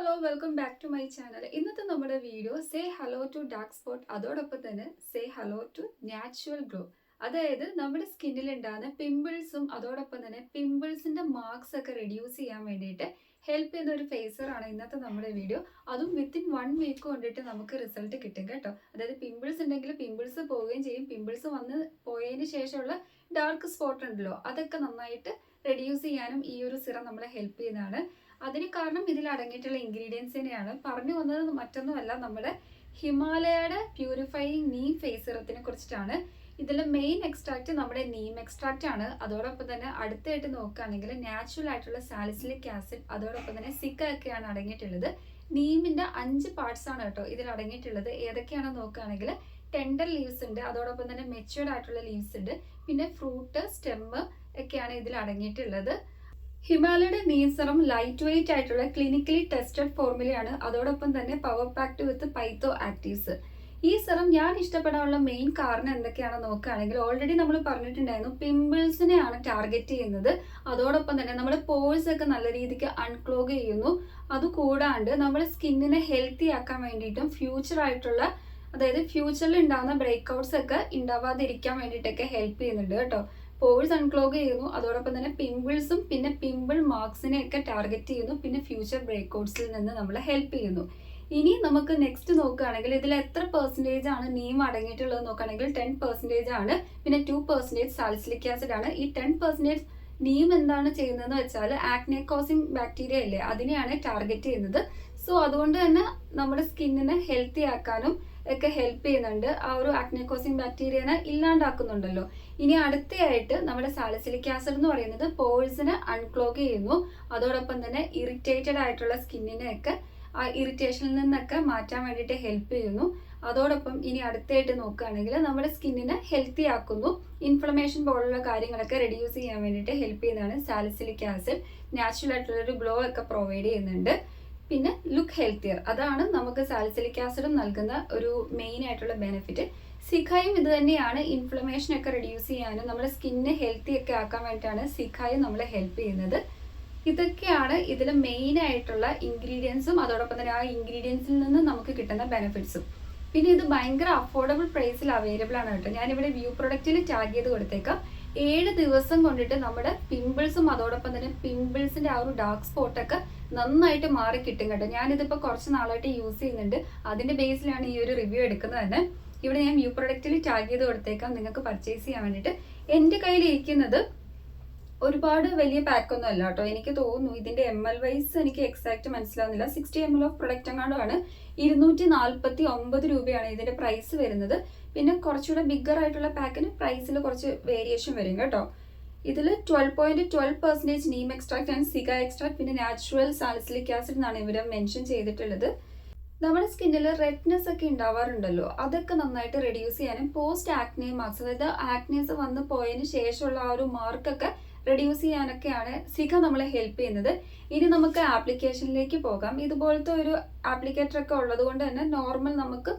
Hello welcome back to my channel. ഇന്നത്തെ നമ്മുടെ video say hello to dark spot, അതോടൊപ്പം തന്നെ say hello to natural glow. അതായത് നമ്മുടെ സ്കിന്നിൽ ഉണ്ടാകുന്ന പിമ്പിൾസും അതോടൊപ്പം തന്നെ പിമ്പിൾസിന്റെ മാർക്സ് ഒക്കെ റെഡ്യൂസ് ചെയ്യാൻ വേണ്ടിയിട്ട് ഹെൽപ്പ് ചെയ്യുന്ന ഒരു ഫേസർ ആണ് ഇന്നത്തെ നമ്മുടെ വീഡിയോ. അതും വിത്തിൻ 1 വീക്ക് കൊണ്ടിട്ട് നമുക്ക് റിസൾട്ട് കിട്ടും കേട്ടോ. അതായത് പിമ്പിൾസ് ഉണ്ടെങ്കിൽ പിമ്പിൾസ് പോവുകയും ചെയ്യും. പിമ്പിൾസ് വന്ന് പോയതിന് ശേഷമുള്ള ഡാർക്ക് സ്പോട്ട് ഉണ്ടല്ലോ, അതൊക്കെ നന്നായിട്ട് റെഡ്യൂസ് ചെയ്യാനും ഈ ഒരു സിറം നമ്മളെ ഹെൽപ്പ് ചെയ്യുന്നതാണ്. അതിന് കാരണം ഇതിൽ അടങ്ങിയിട്ടുള്ള ഇൻഗ്രീഡിയൻസ് തന്നെയാണ്. പറഞ്ഞു വന്നത് മറ്റൊന്നുമല്ല, നമ്മുടെ ഹിമാലയയുടെ പ്യൂരിഫൈയിങ് നീം ഫേസ് സിറത്തിനെ കുറിച്ചിട്ടാണ്. ഇതിൽ മെയിൻ എക്സ്ട്രാക്ട് നമ്മുടെ നീം എക്സ്ട്രാക്റ്റ് ആണ്. അതോടൊപ്പം തന്നെ അടുത്തായിട്ട് നോക്കുകയാണെങ്കിൽ നാച്ചുറൽ ആയിട്ടുള്ള സാലിസിലിക് ആസിഡ്, അതോടൊപ്പം തന്നെ സിക്ക ഒക്കെയാണ് അടങ്ങിയിട്ടുള്ളത്. നീമിന്റെ 5 പാർട്സ് ആണ് കേട്ടോ ഇതിൽ അടങ്ങിയിട്ടുള്ളത്. ഏതൊക്കെയാണെന്ന് നോക്കുകയാണെങ്കിൽ ടെൻഡർ ലീവ്സ് ഉണ്ട്, അതോടൊപ്പം തന്നെ മെച്യൂർഡ് ആയിട്ടുള്ള ലീവ്സ് ഉണ്ട്, പിന്നെ ഫ്രൂട്ട് സ്റ്റെമ്മ് ഒക്കെയാണ് ഇതിൽ അടങ്ങിയിട്ടുള്ളത്. ഹിമാലയയുടെ നീം സിറം ലൈറ്റ് വെയിറ്റ് ആയിട്ടുള്ള ക്ലിനിക്കലി ടെസ്റ്റഡ് ഫോർമുലയാണ്. അതോടൊപ്പം തന്നെ പവർ പാക്ഡ് വിത്ത് പൈത്തോ ആക്റ്റീവ്സ്. ഈ സിറം ഞാൻ ഇഷ്ടപ്പെടാനുള്ള മെയിൻ കാരണം എന്തൊക്കെയാണെന്ന് നോക്കുകയാണെങ്കിൽ ഓൾറെഡി നമ്മൾ പറഞ്ഞിട്ടുണ്ടായിരുന്നു, പിമ്പിൾസിനെയാണ് ടാർഗറ്റ് ചെയ്യുന്നത്. അതോടൊപ്പം തന്നെ നമ്മുടെ പോഴ്സ് ഒക്കെ നല്ല രീതിക്ക് അൺക്ലോഗ് ചെയ്യുന്നു. അതുകൂടാണ്ട് നമ്മുടെ സ്കിന്നിനെ ഹെൽത്തി ആക്കാൻ വേണ്ടിയിട്ടും അതായത് ഫ്യൂച്ചറിൽ ഉണ്ടാകുന്ന ബ്രേക്ക് ഔട്ട്സ് ഒക്കെ ഉണ്ടാവാതിരിക്കാൻ വേണ്ടിയിട്ടൊക്കെ ഹെൽപ്പ് ചെയ്യുന്നുണ്ട് കേട്ടോ. പോഴ്സ് അൺക്ലോഗ് ചെയ്യുന്നു, അതോടൊപ്പം തന്നെ പിമ്പിൾസും പിന്നെ പിമ്പിൾ മാർക്സിനെ ഒക്കെ ടാർഗറ്റ് ചെയ്യുന്നു, പിന്നെ ഫ്യൂച്ചർ ബ്രേക്ക് ഔട്ട്സിൽ നിന്ന് നമ്മളെ ഹെൽപ്പ് ചെയ്യുന്നു. ഇനി നമുക്ക് നെക്സ്റ്റ് നോക്കുകയാണെങ്കിൽ ഇതിൽ എത്ര പെർസെൻറ്റേജ് ആണ് നീം അടങ്ങിയിട്ടുള്ളത് നോക്കുകയാണെങ്കിൽ 10% ആണ്. പിന്നെ 2% സാലിസിലിക് ആസിഡ് ആണ്. ഈ 10% നീം എന്താണ് ചെയ്യുന്നതെന്ന് വെച്ചാൽ ആക്നെ കോസിങ് ബാക്ടീരിയ ഇല്ലേ, അതിനെയാണ് ടാർഗറ്റ് ചെയ്യുന്നത്. സോ അതുകൊണ്ട് തന്നെ നമ്മുടെ സ്കിന്നിനെ ഹെൽത്തി ആക്കാനും ഒക്കെ ഹെൽപ്പ് ചെയ്യുന്നുണ്ട്. ആ ഒരു ആക്നെ കോസിങ് ബാക്ടീരിയനെ ഇല്ലാണ്ടാക്കുന്നുണ്ടല്ലോ. ഇനി അടുത്തയായിട്ട് നമ്മുടെ സാലിസിലിക് ആസിഡ് എന്ന് പറയുന്നത് പോഴ്സിനെ അൺക്ലോഗ് ചെയ്യുന്നു. അതോടൊപ്പം തന്നെ ഇറിറ്റേറ്റഡ് ആയിട്ടുള്ള സ്കിന്നിനെയൊക്കെ ആ ഇറിറ്റേഷനിൽ നിന്നൊക്കെ മാറ്റാൻ വേണ്ടിയിട്ട് ഹെൽപ്പ് ചെയ്യുന്നു. അതോടൊപ്പം ഇനി അടുത്തായിട്ട് നോക്കുകയാണെങ്കിൽ നമ്മുടെ സ്കിന്നിനെ ഹെൽത്തി ആക്കുന്നു. ഇൻഫ്ലമേഷൻ പോലുള്ള കാര്യങ്ങളൊക്കെ റെഡ്യൂസ് ചെയ്യാൻ വേണ്ടിയിട്ട് ഹെൽപ്പ് ചെയ്യുന്നതാണ് സാലിസിലിക് ആസിഡ്. നാച്ചുറൽ ആയിട്ടുള്ള ഒരു ഗ്ലോ ഒക്കെ പ്രൊവൈഡ് ചെയ്യുന്നുണ്ട്. പിന്നെ ലുക്ക് ഹെൽത്തിയർ, അതാണ് നമുക്ക് സാലിസിലിക് ആസിഡും നൽകുന്ന ഒരു മെയിൻ ആയിട്ടുള്ള ബെനിഫിറ്റ്. സിഖായും ഇത് തന്നെയാണ്. ഇൻഫ്ലമേഷൻ ഒക്കെ റെഡ്യൂസ് ചെയ്യാനും നമ്മുടെ സ്കിന്നിനെ ഹെൽത്തി ഒക്കെ ആക്കാൻ വേണ്ടിയിട്ടാണ് സിഖായും നമ്മളെ ഹെൽപ്പ് ചെയ്യുന്നത്. ഇതൊക്കെയാണ് ഇതിൽ മെയിൻ ആയിട്ടുള്ള ഇൻഗ്രീഡിയൻസും അതോടൊപ്പം തന്നെ ആ ഇൻഗ്രീഡിയൻസിൽ നിന്ന് നമുക്ക് കിട്ടുന്ന ബെനിഫിറ്റ്സും. പിന്നെ ഇത് ഭയങ്കര അഫോർഡബിൾ പ്രൈസിൽ അവൈലബിൾ ആണ് കേട്ടോ. ഞാനിവിടെ വ്യൂ പ്രൊഡക്റ്റിൽ ടാഗ് ചെയ്ത് കൊടുത്തേക്കാം. 7 ദിവസം കൊണ്ടിട്ട് നമ്മുടെ പിമ്പിൾസും അതോടൊപ്പം തന്നെ പിമ്പിൾസിന്റെ ആ ഒരു ഡാർക്ക് സ്പോട്ടൊക്കെ നന്നായിട്ട് മാറി കിട്ടും കേട്ടോ. ഞാനിതിപ്പോൾ കുറച്ച് നാളായിട്ട് യൂസ് ചെയ്യുന്നുണ്ട്. അതിന്റെ ബേസിലാണ് ഈ ഒരു റിവ്യൂ എടുക്കുന്നത് തന്നെ. ഇവിടെ ഞാൻ വ്യൂ പ്രൊഡക്റ്റിൽ ടാഗ് ചെയ്ത് കൊടുത്തേക്കാം നിങ്ങൾക്ക് പർച്ചേസ് ചെയ്യാൻ വേണ്ടിയിട്ട്. എൻ്റെ കയ്യിൽ ഇരിക്കുന്നത് ഒരുപാട് വലിയ പാക്കൊന്നും അല്ല കേട്ടോ. എനിക്ക് തോന്നുന്നു ഇതിന്റെ ML വൈസ് എനിക്ക് എക്സാക്ട് മനസ്സിലാവുന്നില്ല. 60 ml ഓഫ് പ്രൊഡക്റ്റ് എങ്ങാണ്ടാണ്. 249 രൂപയാണ് ഇതിന്റെ പ്രൈസ് വരുന്നത്. പിന്നെ കുറച്ചുകൂടെ ബിഗ്ഗർ ആയിട്ടുള്ള പാക്കിന് പ്രൈസിൽ കുറച്ച് വേരിയേഷൻ വരും കേട്ടോ. ഇതിൽ 12.12% നീം എക്സ്ട്രാക്ട് ആൻഡ് സിഗ എക്സ്ട്രാക്ട് പിന്നെ നാച്ചുറൽ സാലിസിലിക് ആസിഡ് എന്നാണ് ഇവർ മെൻഷൻ ചെയ്തിട്ടുള്ളത്. നമ്മുടെ സ്കിന്നിൽ റെഡ്നെസ് ഒക്കെ ഉണ്ടാവാറുണ്ടല്ലോ, അതൊക്കെ നന്നായിട്ട് റെഡ്യൂസ് ചെയ്യാനും പോസ്റ്റ് ആക്നെ മാർക്സ്, അതായത് ആക്നേസ് വന്ന് പോയതിന് ശേഷമുള്ള ആ ഒരു മാർക്കൊക്കെ റെഡ്യൂസ് ചെയ്യാനൊക്കെയാണ് സിഖ നമ്മളെ ഹെൽപ്പ് ചെയ്യുന്നത്. ഇനി നമുക്ക് ആപ്ലിക്കേഷനിലേക്ക് പോകാം. ഇതുപോലത്തെ ഒരു ആപ്ലിക്കേറ്റർ ഒക്കെ ഉള്ളത് കൊണ്ട് തന്നെ നോർമൽ നമുക്ക്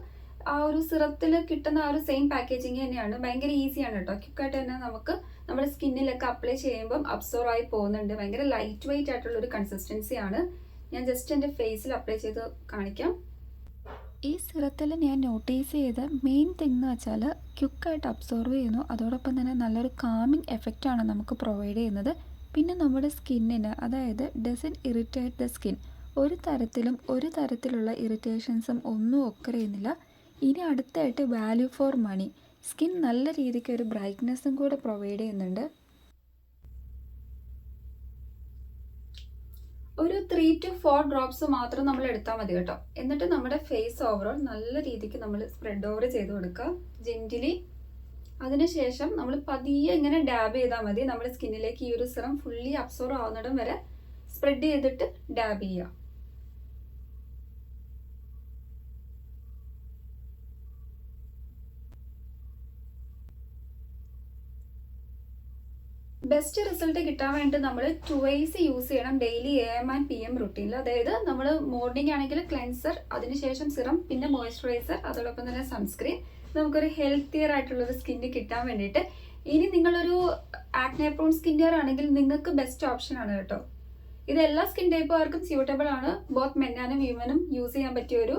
ആ ഒരു സിറത്തിൽ കിട്ടുന്ന ആ ഒരു സെയിം പാക്കേജിങ് തന്നെയാണ്. ഭയങ്കര ഈസിയാണ് കേട്ടോ. ക്വിക്കായിട്ട് തന്നെ നമുക്ക് നമ്മുടെ സ്കിന്നിലൊക്കെ അപ്ലൈ ചെയ്യുമ്പം അബ്സോർവ് ആയി പോകുന്നുണ്ട്. ഭയങ്കര ലൈറ്റ് വെയിറ്റ് ആയിട്ടുള്ള ഒരു കൺസിസ്റ്റൻസിയാണ്. ഞാൻ ജസ്റ്റ് എൻ്റെ ഫേസിൽ അപ്ലൈ ചെയ്ത് കാണിക്കാം. ഈ സിറത്തിൽ ഞാൻ നോട്ടീസ് ചെയ്ത മെയിൻ തിങ് എന്ന് വെച്ചാൽ ക്വിക്കായിട്ട് അബ്സോർവ് ചെയ്യുന്നു. അതോടൊപ്പം തന്നെ നല്ലൊരു കാമിങ് എഫക്റ്റാണ് നമുക്ക് പ്രൊവൈഡ് ചെയ്യുന്നത്. പിന്നെ നമ്മുടെ സ്കിന്നിന്, അതായത് ഡസൻ ഇറിറ്റേറ്റ് ദ സ്കിൻ, ഒരു തരത്തിലുള്ള ഇറിറ്റേഷൻസും ഒന്നും ഒക്കർ ചെയ്യുന്നില്ല. ഇനി അടുത്തായിട്ട് വാല്യൂ ഫോർ മണി, സ്കിൻ നല്ല രീതിക്ക് ഒരു ബ്രൈറ്റ്നെസ്സും കൂടെ പ്രൊവൈഡ് ചെയ്യുന്നുണ്ട്. ഒരു 3 to 4 ഡ്രോപ്സ് മാത്രം നമ്മൾ എടുത്താൽ മതി കേട്ടോ. എന്നിട്ട് നമ്മുടെ ഫേസ് ഓവറോൾ നല്ല രീതിക്ക് നമ്മൾ സ്പ്രെഡ് ഓവർ ചെയ്ത് കൊടുക്കുക ജെന്റിലി. അതിനുശേഷം നമ്മൾ പതിയെ ഇങ്ങനെ ഡാബ് ചെയ്താൽ മതി. നമ്മുടെ സ്കിന്നിലേക്ക് ഈ ഒരു സിറം ഫുള്ളി അബ്സോർവ് ആവുന്നിടം വരെ സ്പ്രെഡ് ചെയ്തിട്ട് ഡാബ് ചെയ്യുക. ബെസ്റ്റ് റിസൾട്ട് കിട്ടാൻ വേണ്ടി നമ്മൾ 2 യൂസ് ചെയ്യണം ഡെയിലി AM ആൻഡ് PM റുട്ടീനിൽ. അതായത് നമ്മൾ മോർണിംഗ് ആണെങ്കിൽ ക്ലെൻസർ, അതിനുശേഷം സിറം, പിന്നെ മോയ്സ്ചറൈസർ, അതോടൊപ്പം തന്നെ സൺസ്ക്രീൻ. നമുക്കൊരു ഹെൽത്തിയർ ആയിട്ടുള്ളൊരു സ്കിന്ന് കിട്ടാൻ വേണ്ടിയിട്ട്. ഇനി നിങ്ങളൊരു ആക്നെ പ്രോൺ സ്കിന്നിയർ ആണെങ്കിൽ നിങ്ങൾക്ക് ബെസ്റ്റ് ഓപ്ഷൻ ആണ് കേട്ടോ. ഇത് എല്ലാ സ്കിൻ ടൈപ്പുകാർക്കും സ്യൂട്ടബിൾ ആണ്. ബോത്ത് മെൻ ആൻഡ് വിമനും യൂസ് ചെയ്യാൻ പറ്റിയ ഒരു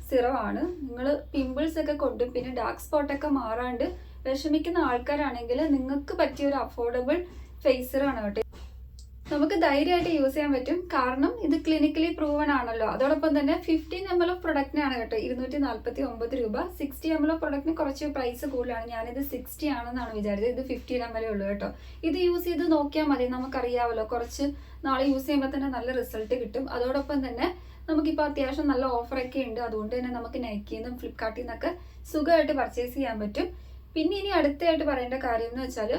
സിറമാണ്. നിങ്ങൾ പിമ്പിൾസ് ഒക്കെ കൊണ്ടും പിന്നെ ഡാർക്ക് സ്പോട്ടൊക്കെ മാറാണ്ട് വിഷമിക്കുന്ന ആൾക്കാരാണെങ്കിൽ നിങ്ങൾക്ക് പറ്റിയ ഒരു അഫോർഡബിൾ ഫേസ് സിറാണ് കേട്ടോ. നമുക്ക് ധൈര്യമായിട്ട് യൂസ് ചെയ്യാൻ പറ്റും, കാരണം ഇത് ക്ലിനിക്കലി പ്രൂവൺ ആണല്ലോ. അതോടൊപ്പം തന്നെ 15 ml ഓഫ് പ്രൊഡക്റ്റിനാണ് കേട്ടോ 249 രൂപ. 60 ml ഓഫ് പ്രൊഡക്റ്റിന് കുറച്ച് പ്രൈസ് കൂടുതലാണ്. ഞാനിത് 60 ആണെന്നാണ് വിചാരിച്ചത്. ഇത് 15 ml ഉള്ളൂ കേട്ടോ. ഇത് യൂസ് ചെയ്ത് നോക്കിയാൽ മതി, നമുക്കറിയാമല്ലോ കുറച്ച് നാളെ യൂസ് ചെയ്യുമ്പോൾ തന്നെ നല്ല റിസൾട്ട് കിട്ടും. അതോടൊപ്പം തന്നെ നമുക്കിപ്പോൾ അത്യാവശ്യം നല്ല ഓഫറൊക്കെ ഉണ്ട്. അതുകൊണ്ട് തന്നെ നമുക്ക് നൈക്കിയിൽ നിന്നും ഫ്ലിപ്കാർട്ടിൽ നിന്നൊക്കെ സുഖമായിട്ട് പർച്ചേസ് ചെയ്യാൻ പറ്റും. പിന്നെ ഇനി അടുത്തായിട്ട് പറയേണ്ട കാര്യം എന്ന് വെച്ചാൽ,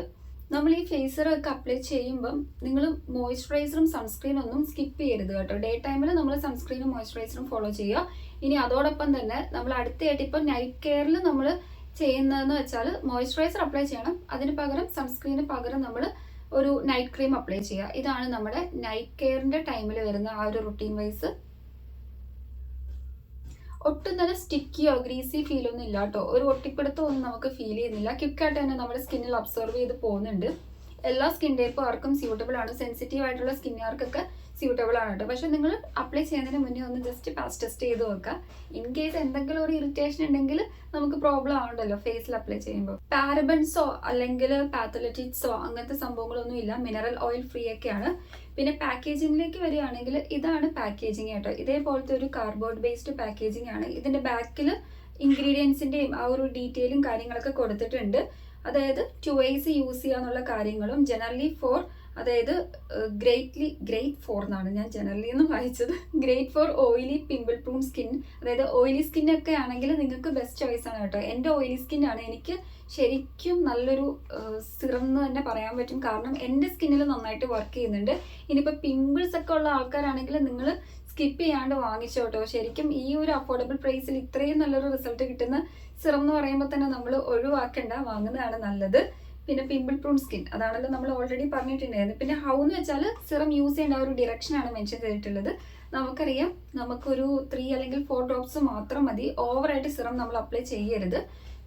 നമ്മൾ ഈ ഫേസറൊക്കെ അപ്ലൈ ചെയ്യുമ്പം നിങ്ങൾ മോയ്സ്ചറൈസറും സൺസ്ക്രീനും ഒന്നും സ്കിപ്പ് ചെയ്യരുത് കേട്ടോ. ഡേ ടൈമിൽ നമ്മൾ സൺസ്ക്രീനും മോയ്സ്ചറൈസറും ഫോളോ ചെയ്യുക. ഇനി അതോടൊപ്പം തന്നെ നമ്മൾ അടുത്തായിട്ട് ഇപ്പം നൈറ്റ് കെയറിൽ നമ്മൾ ചെയ്യുന്നതെന്ന് വെച്ചാൽ മോയ്സ്ചറൈസർ അപ്ലൈ ചെയ്യണം, അതിന് പകരം സൺസ്ക്രീന് പകരം നമ്മൾ ഒരു നൈറ്റ് ക്രീം അപ്ലൈ ചെയ്യുക. ഇതാണ് നമ്മുടെ നൈറ്റ് കെയറിൻ്റെ ടൈമിൽ വരുന്ന ആ ഒരു റുട്ടീൻ വൈസ്. ഒട്ടും തന്നെ സ്റ്റിക്കിയോ ഗ്രീസി ഫീലൊന്നും ഇല്ല കേട്ടോ. ഒരു ഒട്ടിപ്പിടുത്തമൊന്നും നമുക്ക് ഫീൽ ചെയ്യുന്നില്ല. ക്വിക്കായിട്ട് തന്നെ നമ്മുടെ സ്കിന്നിൽ അബ്സോർവ് ചെയ്ത് പോകുന്നുണ്ട്. എല്ലാ സ്കിൻ ടൈപ്പുകാർക്കും സ്യൂട്ടബിൾ ആണ്. സെൻസിറ്റീവ് ആയിട്ടുള്ള സ്കിന്നുകാർക്കൊക്കെ സ്യൂട്ടബിൾ ആണ് കേട്ടോ. പക്ഷെ നിങ്ങൾ അപ്ലൈ ചെയ്യുന്നതിന് മുന്നേ ഒന്ന് ജസ്റ്റ് പാച്ച് ടെസ്റ്റ് ചെയ്ത് നോക്കുക. ഇൻ കേസ് എന്തെങ്കിലും ഒരു ഇറിറ്റേഷൻ ഉണ്ടെങ്കിൽ നമുക്ക് പ്രോബ്ലം ആവണ്ടല്ലോ ഫേസിൽ അപ്ലൈ ചെയ്യുമ്പോൾ. പാരബൻസോ അല്ലെങ്കിൽ പാത്തലറ്റിക്സോ അങ്ങനത്തെ സംഭവങ്ങളൊന്നും ഇല്ല. മിനറൽ ഓയിൽ ഫ്രീ ഒക്കെയാണ്. പിന്നെ പാക്കേജിങ്ങിലേക്ക് വരികയാണെങ്കിൽ ഇതാണ് പാക്കേജിങ് കേട്ടോ. ഇതേപോലത്തെ ഒരു കാർഡ്ബോർഡ് ബേസ്ഡ് പാക്കേജിംഗ് ആണ്. ഇതിന്റെ ബാക്കിൽ ഇൻഗ്രീഡിയൻസിന്റെയും ആ ഒരു ഡീറ്റെയിലും കാര്യങ്ങളൊക്കെ കൊടുത്തിട്ടുണ്ട്. അതായത് 2 ways യൂസ് ചെയ്യാന്നുള്ള കാര്യങ്ങളും ജനറലി ഫോർ, അതായത് ഗ്രേറ്റ് ഫോർ എന്നാണ് ഞാൻ ജനറലി എന്ന് വായിച്ചത്. Great four oily pimple prune skin, അതായത് ഓയിലി സ്കിന്നൊക്കെ ആണെങ്കിൽ നിങ്ങൾക്ക് ബെസ്റ്റ് ചോയ്സ് ആണ് കേട്ടോ. എൻ്റെ ഓയിലി സ്കിന്നാണ്, എനിക്ക് ശരിക്കും നല്ലൊരു സിറം എന്ന് തന്നെ പറയാൻ പറ്റും. കാരണം എൻ്റെ സ്കിന്നിൽ നന്നായിട്ട് വർക്ക് ചെയ്യുന്നുണ്ട്. ഇനിയിപ്പോൾ പിമ്പിൾസ് ഒക്കെ ഉള്ള ആൾക്കാരാണെങ്കിൽ നിങ്ങൾ സ്കിപ്പ് ചെയ്യാണ്ട് വാങ്ങിച്ചോട്ടോ. ശരിക്കും ഈ ഒരു അഫോർഡബിൾ പ്രൈസിൽ ഇത്രയും നല്ലൊരു റിസൾട്ട് കിട്ടുന്ന സിറം എന്ന് പറയുമ്പോൾ തന്നെ നമ്മൾ ഒഴിവാക്കണ്ട, വാങ്ങുന്നതാണ് നല്ലത്. പിന്നെ പിമ്പിൾ പ്രൂൺ സ്കിൻ അതാണല്ലോ നമ്മൾ ഓൾറെഡി പറഞ്ഞിട്ടുണ്ടായിരുന്നു. പിന്നെ ഹൗ എന്ന് വെച്ചാൽ സിറം യൂസ് ചെയ്യേണ്ട ആ ഒരു ഡിറക്ഷനാണ് മെൻഷൻ ചെയ്തിട്ടുള്ളത്. നമുക്കറിയാം നമുക്കൊരു 3 അല്ലെങ്കിൽ 4 ഡ്രോപ്സ് മാത്രം മതി. ഓവറായിട്ട് സിറം നമ്മൾ അപ്ലൈ ചെയ്യരുത്.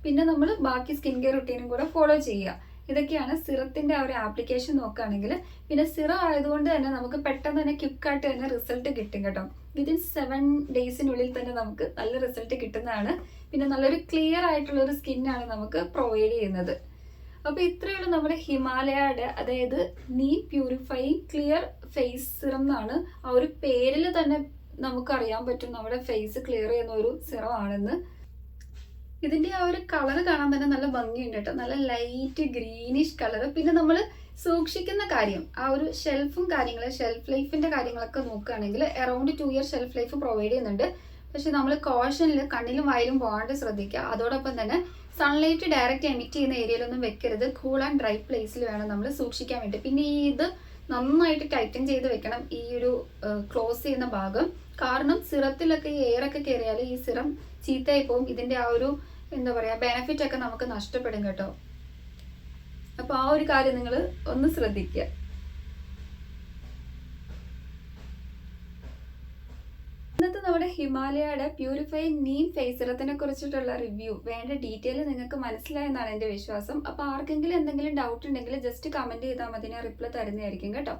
പിന്നെ നമ്മൾ ബാക്കി സ്കിൻ കെയർ റുട്ടീനും കൂടെ ഫോളോ ചെയ്യുക. ഇതൊക്കെയാണ് സിറത്തിന്റെ ആ ഒരു ആപ്ലിക്കേഷൻ നോക്കുകയാണെങ്കിൽ. പിന്നെ സിറം ആയതുകൊണ്ട് തന്നെ നമുക്ക് പെട്ടെന്ന് തന്നെ ക്വിക്കായിട്ട് തന്നെ റിസൾട്ട് കിട്ടും കേട്ടോ. വിതിൻ 7 ഡേയ്സിനുള്ളിൽ തന്നെ നമുക്ക് നല്ല റിസൾട്ട് കിട്ടുന്നതാണ്. പിന്നെ നല്ലൊരു ക്ലിയർ ആയിട്ടുള്ള ഒരു സ്കിന്നാണ് നമുക്ക് പ്രൊവൈഡ് ചെയ്യുന്നത്. അപ്പോൾ ഇത്രയുള്ള നമ്മുടെ ഹിമാലയയുടെ, അതായത് neem purifying clear face serum എന്നാണ് ആ ഒരു പേരിൽ തന്നെ നമുക്കറിയാൻ പറ്റും നമ്മുടെ ഫേസ് ക്ലിയർ ചെയ്യുന്ന ഒരു സിറം ആണെന്ന്. ഇതിന്റെ ആ ഒരു കളർ കാണാൻ തന്നെ നല്ല ഭംഗിയുണ്ട് കേട്ടോ. നല്ല ലൈറ്റ് ഗ്രീനിഷ് കളർ. പിന്നെ നമ്മൾ സൂക്ഷിക്കുന്ന കാര്യം, ആ ഒരു ഷെൽഫ് ലൈഫിന്റെ കാര്യങ്ങളൊക്കെ നോക്കുകയാണെങ്കിൽ around 2 year shelf life provide ചെയ്യുന്നുണ്ട്. പക്ഷെ നമ്മൾ കോഷനിൽ കണ്ണിലും വായിലും പോകാണ്ട് ശ്രദ്ധിക്കുക. അതോടൊപ്പം തന്നെ സൺലൈറ്റ് ഡയറക്റ്റ് എമിറ്റ് ചെയ്യുന്ന ഏരിയയിലൊന്നും വെക്കരുത്. കൂൾ ആൻഡ് ഡ്രൈ പ്ലേസിൽ വേണം നമ്മൾ സൂക്ഷിക്കാൻ വേണ്ടി. പിന്നെ ഇത് നന്നായിട്ട് ടൈറ്റൻ ചെയ്ത് വെക്കണം, ഈ ഒരു ക്ലോസ് ചെയ്യുന്ന ഭാഗം. കാരണം സിറത്തിലൊക്കെ ഈ എയർ ഒക്കെ കയറിയാൽ ഈ സിറം ചീത്തയായി പോകും. ഇതിന്റെ ആ ഒരു എന്താ പറയുക ബെനിഫിറ്റ് ഒക്കെ നമുക്ക് നഷ്ടപ്പെടും കേട്ടോ. അപ്പോൾ ആ ഒരു കാര്യം നിങ്ങൾ ഒന്ന് ശ്രദ്ധിക്കുക. ഇന്നത്തെ നമ്മുടെ ഹിമാലയയുടെ പ്യൂരിഫൈങ് നീം ഫേസ് സിറത്തിനെ കുറിച്ചിട്ടുള്ള റിവ്യൂ വേണ്ട ഡീറ്റെയിൽ നിങ്ങൾക്ക് മനസ്സിലായെന്നാണ് എൻ്റെ വിശ്വാസം. അപ്പോൾ ആർക്കെങ്കിലും എന്തെങ്കിലും ഡൗട്ട് ഉണ്ടെങ്കിൽ ജസ്റ്റ് കമന്റ് ചെയ്താൽ മതി, ഞാൻ റിപ്ലൈ തരുന്നതായിരിക്കും കേട്ടോ.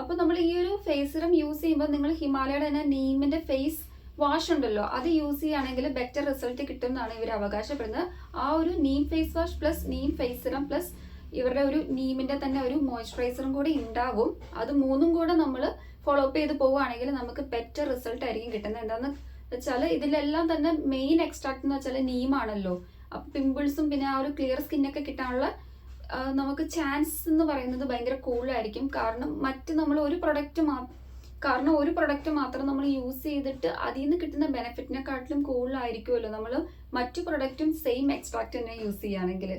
അപ്പോൾ നമ്മൾ ഈ ഒരു ഫേസ് സിറം യൂസ് ചെയ്യുമ്പോൾ നിങ്ങൾ ഹിമാലയയുടെ തന്നെ നീമിന്റെ ഫേസ് വാഷ് ഉണ്ടല്ലോ, അത് യൂസ് ചെയ്യുകയാണെങ്കിൽ ബെറ്റർ റിസൾട്ട് കിട്ടും എന്നാണ് ഇവർ അവകാശപ്പെടുന്നത്. ആ ഒരു neem face wash plus neem face serum plus ഇവരുടെ ഒരു നീമിന്റെ തന്നെ ഒരു മോയ്സ്ചറൈസറും കൂടി ഉണ്ടാവും. അത് മൂന്നും കൂടെ നമ്മൾ ഫോളോ അപ്പ് ചെയ്ത് പോവുകയാണെങ്കിൽ നമുക്ക് ബെറ്റർ റിസൾട്ട് ആയിരിക്കും കിട്ടുന്നത്. എന്താണെന്ന് വെച്ചാൽ ഇതിലെല്ലാം തന്നെ മെയിൻ എക്സ്ട്രാക്ട് എന്ന് വെച്ചാൽ നീമാണല്ലോ. അപ്പം പിമ്പിൾസും പിന്നെ ആ ഒരു ക്ലിയർ സ്കിന്നൊക്കെ കിട്ടാനുള്ള നമുക്ക് ചാൻസ് എന്ന് പറയുന്നത് ഭയങ്കര കൂടുതലായിരിക്കും. കാരണം നമ്മൾ ഒരു പ്രൊഡക്റ്റ് മാത്രം നമ്മൾ യൂസ് ചെയ്തിട്ട് അതിൽ നിന്ന് കിട്ടുന്ന ബെനിഫിറ്റിനെക്കാട്ടിലും കൂടുതലായിരിക്കുമല്ലോ നമ്മൾ മറ്റു പ്രൊഡക്റ്റും സെയിം എക്സ്ട്രാക്ട് തന്നെ യൂസ് ചെയ്യുകയാണെങ്കിൽ.